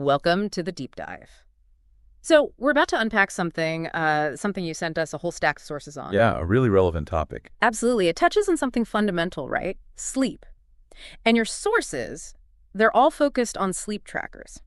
Welcome to the deep dive. So we're about to unpack something you sent us a whole stack of sources on. Yeah, a really relevant topic. Absolutely. It touches on something fundamental, right? Sleep. And your sources, they're all focused on sleep trackers.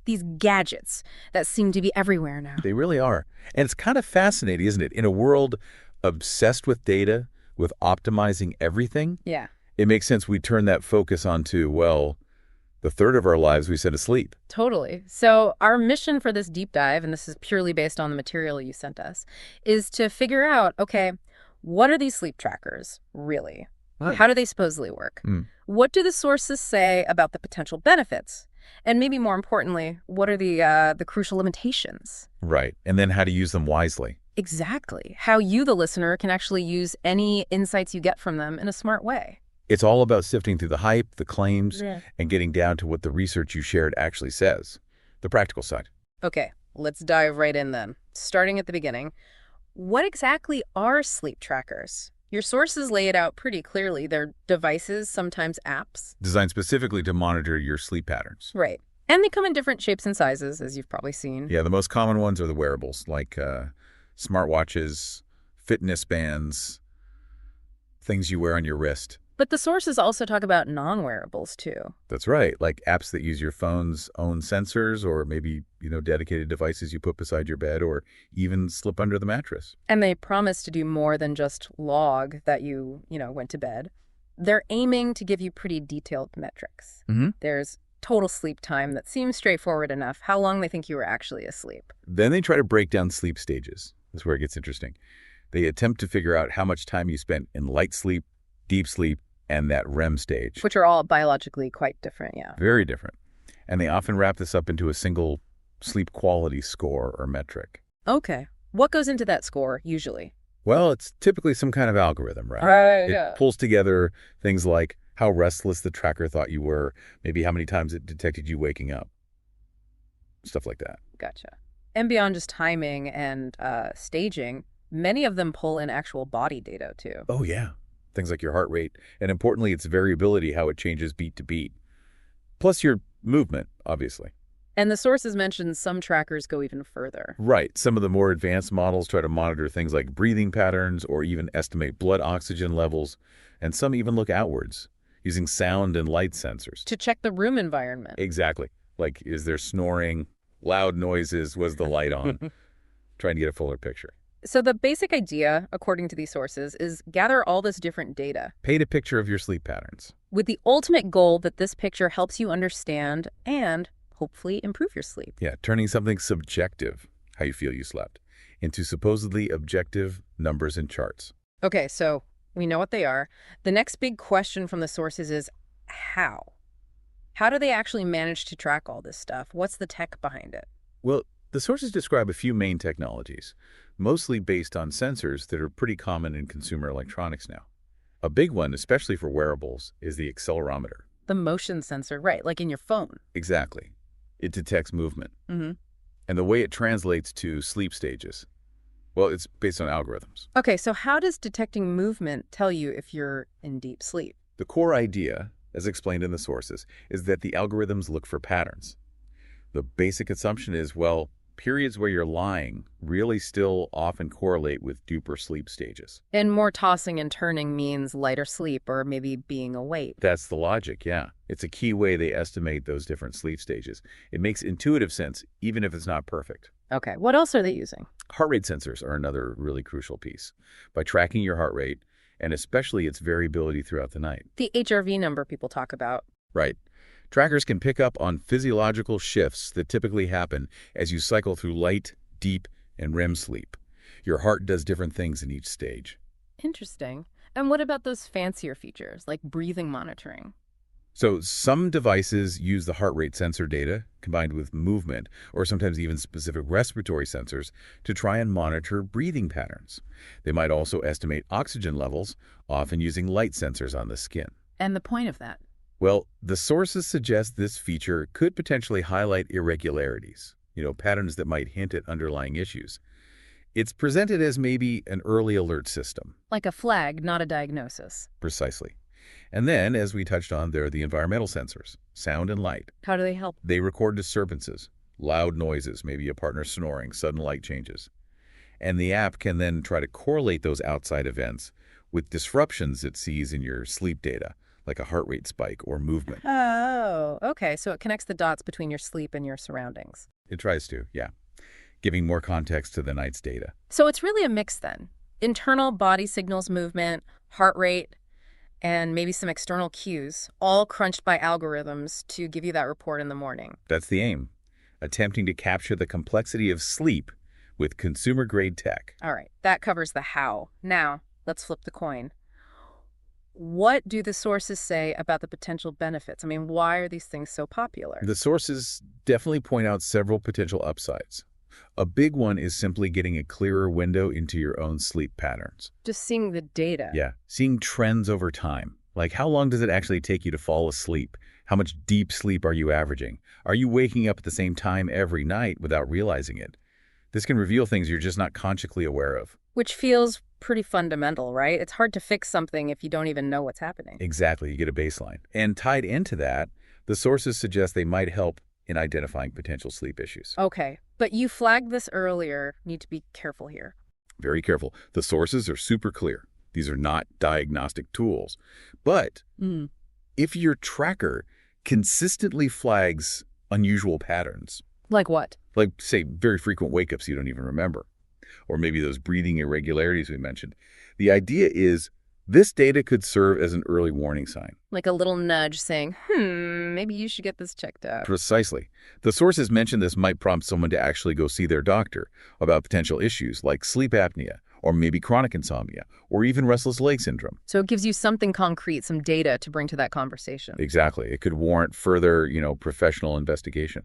These gadgets that seem to be everywhere now. They really are. And it's kind of fascinating, isn't it? In a world obsessed with data, with optimizing everything, Yeah, it makes sense we turn that focus onto, well, the third of our lives we spend asleep. totally. So our mission for this deep dive, and this is purely based on the material you sent us, is to figure out, okay, what are these sleep trackers really? Right. How do they supposedly work? What do the sources say about the potential benefits? And maybe more importantly, what are the crucial limitations? Right. And then how to use them wisely. Exactly. How you, the listener, can actually use any insights you get from them in a smart way. It's all about sifting through the hype, the claims, Yeah. and getting down to what the research you shared actually says. The practical side. Okay, let's dive right in then. Starting at the beginning, what exactly are sleep trackers? Your sources lay it out pretty clearly. They're devices, sometimes apps. Designed specifically to monitor your sleep patterns. Right. And they come in different shapes and sizes, as you've probably seen. Yeah, the most common ones are the wearables, like smartwatches, fitness bands, things you wear on your wrist. But the sources also talk about non-wearables, too. That's right, like apps that use your phone's own sensors or maybe, dedicated devices you put beside your bed or even slip under the mattress. And they promise to do more than just log that you went to bed. They're aiming to give you pretty detailed metrics. Mm-hmm. There's total sleep time that seems straightforward enough, how long they think you were actually asleep. Then they try to break down sleep stages. That's where it gets interesting. They attempt to figure out how much time you spent in light sleep, deep sleep, and that REM stage. Which are all biologically quite different, yeah. Very different. And they often wrap this up into a single sleep quality score or metric. Okay. What goes into that score, usually? Well, it's typically some kind of algorithm, right? Right, It pulls together things like how restless the tracker thought you were, maybe how many times it detected you waking up, stuff like that. Gotcha. And beyond just timing and staging, many of them pull in actual body data, too. Oh, yeah. Things like your heart rate, and importantly, its variability, how it changes beat to beat. Plus your movement, obviously. And the sources mentioned some trackers go even further. Right. Some of the more advanced models try to monitor things like breathing patterns or even estimate blood oxygen levels, and some even look outwards, using sound and light sensors. To check the room environment. Exactly. Like, is there snoring, loud noises, was the light on? Trying to get a fuller picture. So the basic idea, according to these sources, is gather all this different data Paint a picture of your sleep patterns. with the ultimate goal that this picture helps you understand and hopefully improve your sleep. Yeah, turning something subjective, how you feel you slept, into supposedly objective numbers and charts. Okay, so we know what they are. The next big question from the sources is how? How do they actually manage to track all this stuff? What's the tech behind it? Well, the sources describe a few main technologies, mostly based on sensors that are pretty common in consumer electronics now. A big one, especially for wearables, is the accelerometer. The motion sensor, right, like in your phone. Exactly. It detects movement. Mm-hmm. And the way it translates to sleep stages, well, it's based on algorithms. Okay, so how does detecting movement tell you if you're in deep sleep? The core idea, as explained in the sources, is that the algorithms look for patterns. The basic assumption is, well, periods where you're lying really still often correlate with deeper sleep stages. And more tossing and turning means lighter sleep or maybe being awake. That's the logic, yeah. It's a key way they estimate those different sleep stages. It makes intuitive sense, even if it's not perfect. Okay, what else are they using? Heart rate sensors are another really crucial piece. By tracking your heart rate, and especially its variability throughout the night. The HRV number people talk about. Right. Trackers can pick up on physiological shifts that typically happen as you cycle through light, deep, and REM sleep. Your heart does different things in each stage. Interesting. And what about those fancier features, like breathing monitoring? So some devices use the heart rate sensor data combined with movement or sometimes even specific respiratory sensors to try and monitor breathing patterns. They might also estimate oxygen levels, often using light sensors on the skin. And the point of that? Well, the sources suggest this feature could potentially highlight irregularities, patterns that might hint at underlying issues. It's presented as maybe an early alert system. Like a flag, not a diagnosis. Precisely. And then, as we touched on, there are the environmental sensors, sound and light. How do they help? They record disturbances, loud noises, maybe a partner snoring, sudden light changes. And the app can then try to correlate those outside events with disruptions it sees in your sleep data, like a heart rate spike or movement. Oh, okay. So it connects the dots between your sleep and your surroundings. It tries to, yeah, giving more context to the night's data. So it's really a mix then. Internal body signals, movement, heart rate, and maybe some external cues, all crunched by algorithms to give you that report in the morning. That's the aim, attempting to capture the complexity of sleep with consumer-grade tech. All right, that covers the how. Now, let's flip the coin. What do the sources say about the potential benefits? I mean, why are these things so popular? The sources definitely point out several potential upsides. A big one is simply getting a clearer window into your own sleep patterns. Just seeing the data. Yeah, seeing trends over time. Like, how long does it actually take you to fall asleep? How much deep sleep are you averaging? Are you waking up at the same time every night without realizing it? This can reveal things you're just not consciously aware of. Which feels pretty fundamental, right? It's hard to fix something if you don't even know what's happening. Exactly, you get a baseline. And tied into that, the sources suggest they might help in identifying potential sleep issues. Okay, but you flagged this earlier. Need to be careful here. Very careful. The sources are super clear. These are not diagnostic tools. But if your tracker consistently flags unusual patterns, Like what? like, say, very frequent wake-ups you don't even remember, or maybe those breathing irregularities we mentioned, the idea is this data could serve as an early warning sign. Like a little nudge saying, maybe you should get this checked out. Precisely. The sources mention this might prompt someone to actually go see their doctor about potential issues like sleep apnea, or maybe chronic insomnia, or even restless leg syndrome. So it gives you something concrete, some data to bring to that conversation. Exactly. It could warrant further, professional investigation.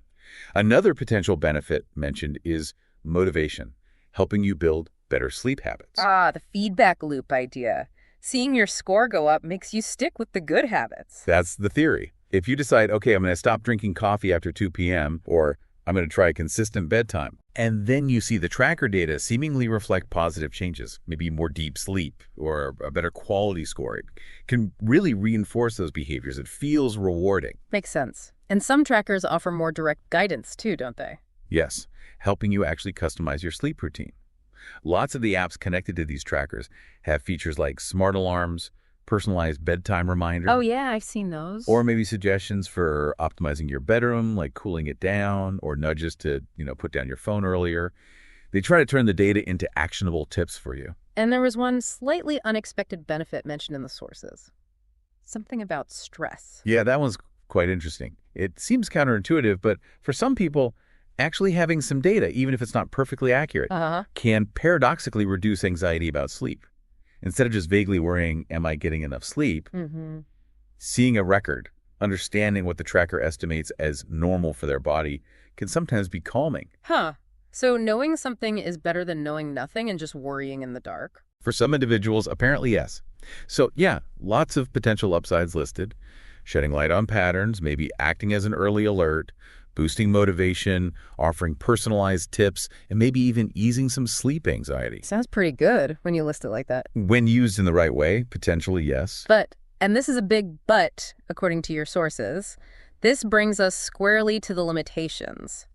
Another potential benefit mentioned is motivation, helping you build better sleep habits. Ah, the feedback loop idea. Seeing your score go up makes you stick with the good habits. That's the theory. If you decide, okay, I'm going to stop drinking coffee after 2 p.m., or I'm going to try a consistent bedtime, and then you see the tracker data seemingly reflect positive changes, maybe more deep sleep or a better quality score, it can really reinforce those behaviors. It feels rewarding. Makes sense. And some trackers offer more direct guidance too, don't they? Yes, helping you actually customize your sleep routine. Lots of the apps connected to these trackers have features like smart alarms, personalized bedtime reminders. Oh yeah, I've seen those. Or maybe suggestions for optimizing your bedroom, like cooling it down, or nudges to, put down your phone earlier. They try to turn the data into actionable tips for you. And there was one slightly unexpected benefit mentioned in the sources. Something about stress. Yeah, that one's quite interesting. It seems counterintuitive, but for some people, actually having some data, even if it's not perfectly accurate, can paradoxically reduce anxiety about sleep. Instead of just vaguely worrying, am I getting enough sleep? Seeing a record, understanding what the tracker estimates as normal for their body can sometimes be calming. So knowing something is better than knowing nothing and just worrying in the dark? For some individuals, apparently yes. So yeah, lots of potential upsides listed. Shedding light on patterns, maybe acting as an early alert, boosting motivation, offering personalized tips, and maybe even easing some sleep anxiety. Sounds pretty good when you list it like that. When used in the right way, potentially yes. But, and this is a big but, according to your sources, this brings us squarely to the limitations.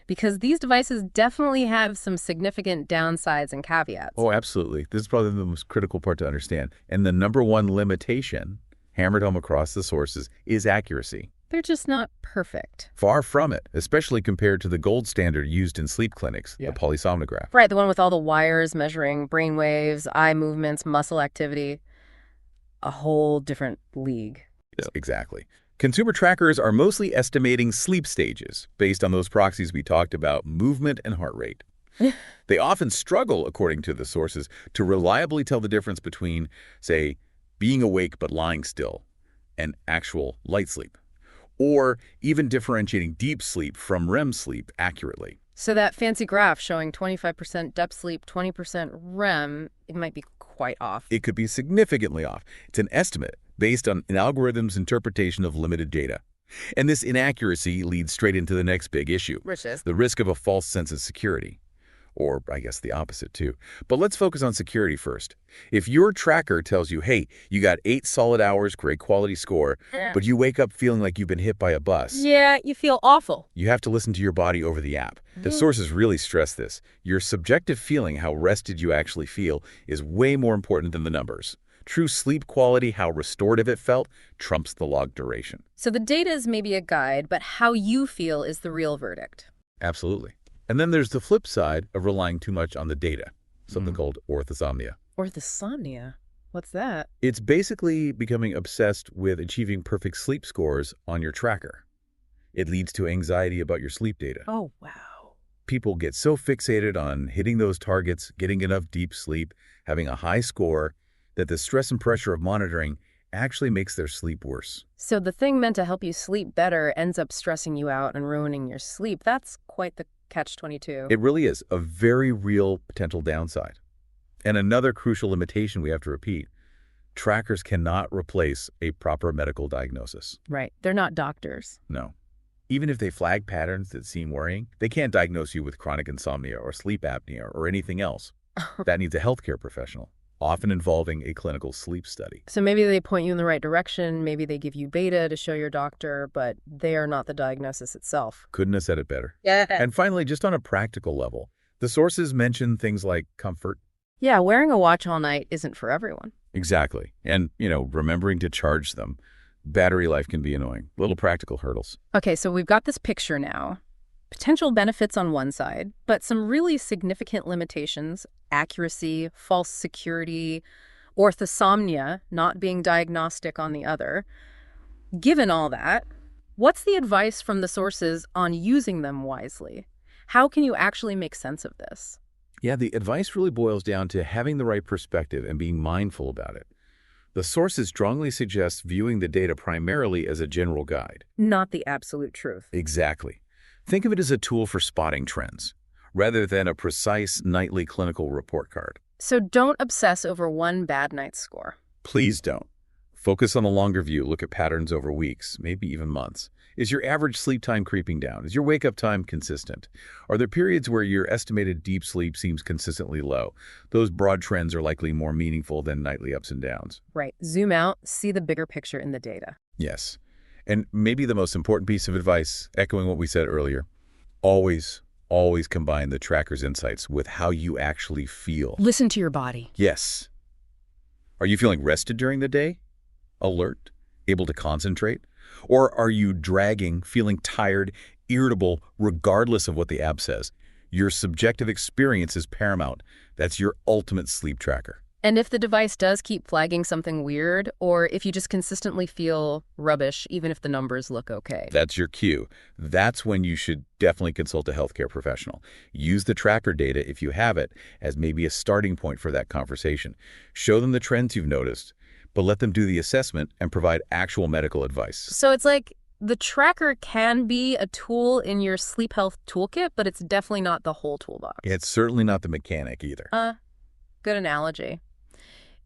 Because these devices definitely have some significant downsides and caveats. Oh, absolutely. This is probably the most critical part to understand. And the number one limitation, hammered home across the sources, is accuracy. They're just not perfect. Far from it, especially compared to the gold standard used in sleep clinics, the polysomnograph. Right, the one with all the wires measuring brain waves, eye movements, muscle activity. A whole different league. Exactly. Consumer trackers are mostly estimating sleep stages based on those proxies we talked about, movement and heart rate. They often struggle, according to the sources, to reliably tell the difference between, say, being awake but lying still and actual light sleep, or even differentiating deep sleep from REM sleep accurately. So that fancy graph showing 25% depth sleep, 20% REM, it might be quite off. It could be significantly off. It's an estimate based on an algorithm's interpretation of limited data. And this inaccuracy leads straight into the next big issue, Which is? the risk of a false sense of security, Or I guess the opposite too. But let's focus on security first. If your tracker tells you, hey, you got 8 solid hours, great quality score, but you wake up feeling like you've been hit by a bus, Yeah, you feel awful. you have to listen to your body over the app. The sources really stress this. Your subjective feeling, how rested you actually feel, is way more important than the numbers. True sleep quality, how restorative it felt, trumps the log duration. So the data is maybe a guide, but how you feel is the real verdict. Absolutely. And then there's the flip side of relying too much on the data, something called orthosomnia. Orthosomnia? What's that? It's basically becoming obsessed with achieving perfect sleep scores on your tracker. It leads to anxiety about your sleep data. Oh, wow. People get so fixated on hitting those targets, getting enough deep sleep, having a high score, that the stress and pressure of monitoring actually makes their sleep worse. So the thing meant to help you sleep better ends up stressing you out and ruining your sleep. That's quite the catch-22. It really is a very real potential downside. And another crucial limitation we have to repeat, trackers cannot replace a proper medical diagnosis. Right. They're not doctors. No. Even if they flag patterns that seem worrying, they can't diagnose you with chronic insomnia or sleep apnea or anything else. That needs a healthcare professional, often involving a clinical sleep study. So maybe they point you in the right direction, maybe they give you beta to show your doctor, but they are not the diagnosis itself. Couldn't have said it better. Yeah. And finally, just on a practical level, the sources mention things like comfort. Yeah, wearing a watch all night isn't for everyone. Exactly. And, remembering to charge them. Battery life can be annoying. Little practical hurdles. Okay, so we've got this picture now. Potential benefits on one side, but some really significant limitations: accuracy, false security, orthosomnia, not being diagnostic on the other. Given all that, what's the advice from the sources on using them wisely? How can you actually make sense of this? Yeah, the advice really boils down to having the right perspective and being mindful about it. The sources strongly suggest viewing the data primarily as a general guide. Not the absolute truth. Exactly. Think of it as a tool for spotting trends, rather than a precise nightly clinical report card. So don't obsess over one bad night's score. Please don't. Focus on the longer view. Look at patterns over weeks, maybe even months. Is your average sleep time creeping down? Is your wake-up time consistent? Are there periods where your estimated deep sleep seems consistently low? Those broad trends are likely more meaningful than nightly ups and downs. Right. Zoom out, see the bigger picture in the data. Yes. And maybe the most important piece of advice, echoing what we said earlier, always combine the tracker's insights with how you actually feel. Listen to your body. Yes. Are you feeling rested during the day? Alert? Able to concentrate? Or are you dragging, feeling tired, irritable, regardless of what the app says? Your subjective experience is paramount. That's your ultimate sleep tracker. And if the device does keep flagging something weird, or if you just consistently feel rubbish, even if the numbers look okay. That's your cue. That's when you should definitely consult a healthcare professional. Use the tracker data, if you have it, as maybe a starting point for that conversation. Show them the trends you've noticed, but let them do the assessment and provide actual medical advice. So it's like the tracker can be a tool in your sleep health toolkit, but it's definitely not the whole toolbox. It's certainly not the mechanic either. Good analogy.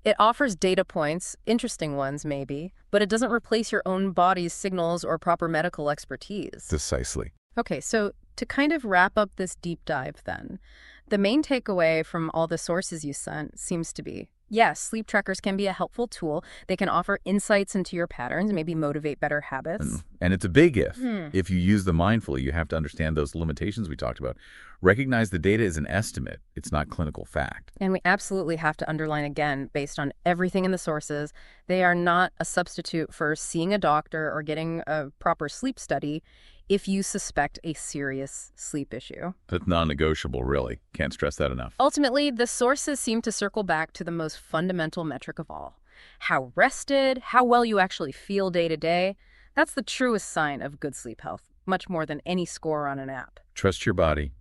It offers data points, interesting ones maybe, but it doesn't replace your own body's signals or proper medical expertise. Precisely. Okay, so to kind of wrap up this deep dive then, the main takeaway from all the sources you sent seems to be, yes, sleep trackers can be a helpful tool. They can offer insights into your patterns, maybe motivate better habits. And it's a big if. If you use them mindfully, you have to understand those limitations we talked about. Recognize the data is an estimate. It's not clinical fact. And we absolutely have to underline again, based on everything in the sources, they are not a substitute for seeing a doctor or getting a proper sleep study if you suspect a serious sleep issue. That's non-negotiable, really. Can't stress that enough. Ultimately, the sources seem to circle back to the most fundamental metric of all. How rested, how well you actually feel day to day. That's the truest sign of good sleep health, much more than any score on an app. Trust your body.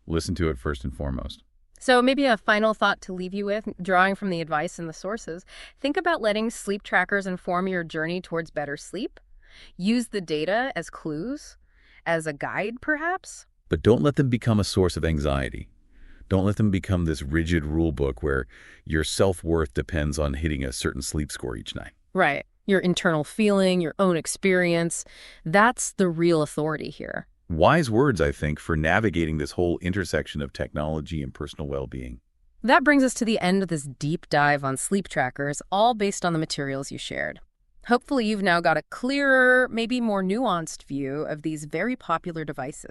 Listen to it first and foremost. So maybe a final thought to leave you with, drawing from the advice in the sources. Think about letting sleep trackers inform your journey towards better sleep. Use the data as clues, as a guide perhaps. But don't let them become a source of anxiety. Don't let them become this rigid rule book where your self-worth depends on hitting a certain sleep score each night. Right. Your internal feeling, your own experience, that's the real authority here. Wise words, I think, for navigating this whole intersection of technology and personal well-being. That brings us to the end of this deep dive on sleep trackers, all based on the materials you shared. Hopefully you've now got a clearer, maybe more nuanced view of these very popular devices.